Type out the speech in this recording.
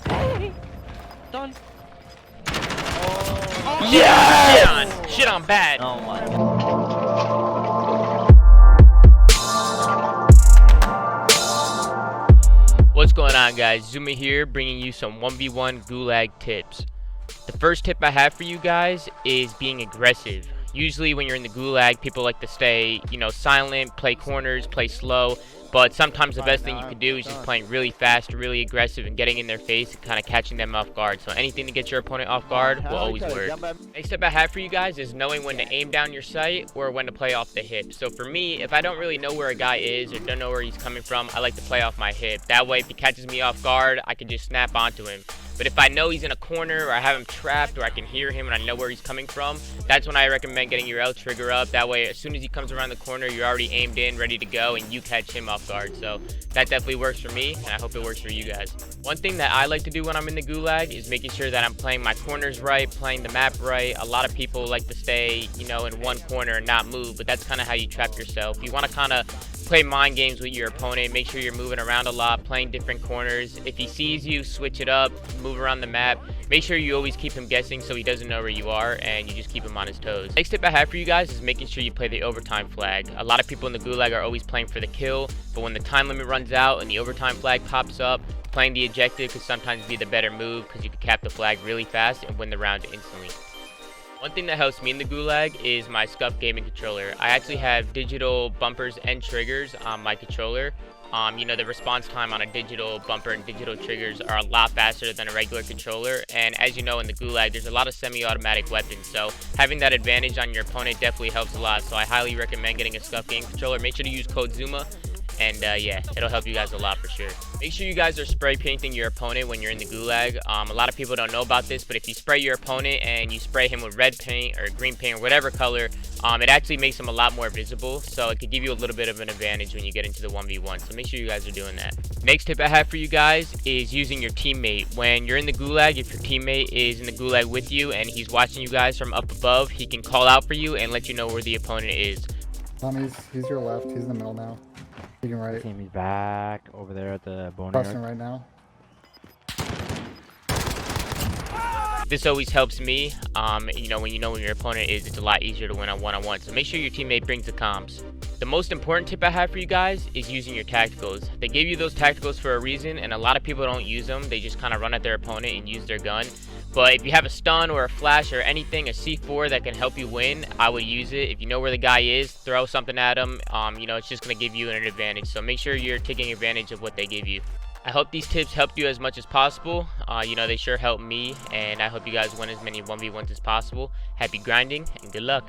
Hey! Done. Oh. Yes! Shit on bad. Oh my. What's going on, guys? ZooMaa here, bringing you some 1v1 Gulag tips. The first tip I have for you guys is being aggressive. Usually when you're in the Gulag, people like to stay, silent, play corners, play slow. But sometimes the best thing you can do is just playing really fast, really aggressive, and getting in their face and kind of catching them off guard. So anything to get your opponent off guard will always work. Next tip I have for you guys is knowing when to aim down your sight or when to play off the hip. So for me, if I don't really know where a guy is or don't know where he's coming from, I like to play off my hip. That way, if he catches me off guard, I can just snap onto him. But if I know he's in a corner or I have him trapped or I can hear him and I know where he's coming from, that's when I recommend getting your L trigger up. That way, as soon as he comes around the corner, you're already aimed in, ready to go, and you catch him off guard. So that definitely works for me, and I hope it works for you guys. One thing that I like to do when I'm in the Gulag is making sure that I'm playing my corners right, playing the map right. A lot of people like to stay, in one corner and not move, but that's kind of how you trap yourself. You want to kind of play mind games with your opponent, make sure you're moving around a lot, playing different corners. If he sees you, switch it up, move around the map. Make sure you always keep him guessing so he doesn't know where you are, and you just keep him on his toes. Next tip I have for you guys is making sure you play the overtime flag. A lot of people in the Gulag are always playing for the kill, but when the time limit runs out and the overtime flag pops up, playing the objective could sometimes be the better move because you can cap the flag really fast and win the round instantly. One thing that helps me in the Gulag is my SCUFGaming controller. I actually have digital bumpers and triggers on my controller. The response time on a digital bumper and digital triggers are a lot faster than a regular controller. And as you know, in the Gulag, there's a lot of semi-automatic weapons. So having that advantage on your opponent definitely helps a lot. So I highly recommend getting a SCUFGaming controller. Make sure to use code ZooMaa. And yeah, it'll help you guys a lot for sure. Make sure you guys are spray painting your opponent when you're in the Gulag. A lot of people don't know about this, but if you spray your opponent and you spray him with red paint or green paint or whatever color, it actually makes him a lot more visible. So it could give you a little bit of an advantage when you get into the 1v1. So make sure you guys are doing that. Next tip I have for you guys is using your teammate. When you're in the Gulag, if your teammate is in the Gulag with you and he's watching you guys from up above, he can call out for you and let you know where the opponent is. He's your left. He's in the middle now. You can right. He's back over there at the boneyard. Crossing right now. This always helps me. When you know when your opponent is, it's a lot easier to win on one-on-one. So make sure your teammate brings the comms. The most important tip I have for you guys is using your tacticals. They gave you those tacticals for a reason, and a lot of people don't use them. They just kind of run at their opponent and use their gun. But if you have a stun or a flash or anything, a C4 that can help you win, I would use it. If you know where the guy is, throw something at him. It's just going to give you an advantage. So make sure you're taking advantage of what they give you. I hope these tips helped you as much as possible. They sure helped me, and I hope you guys win as many 1v1s as possible. Happy grinding, and good luck.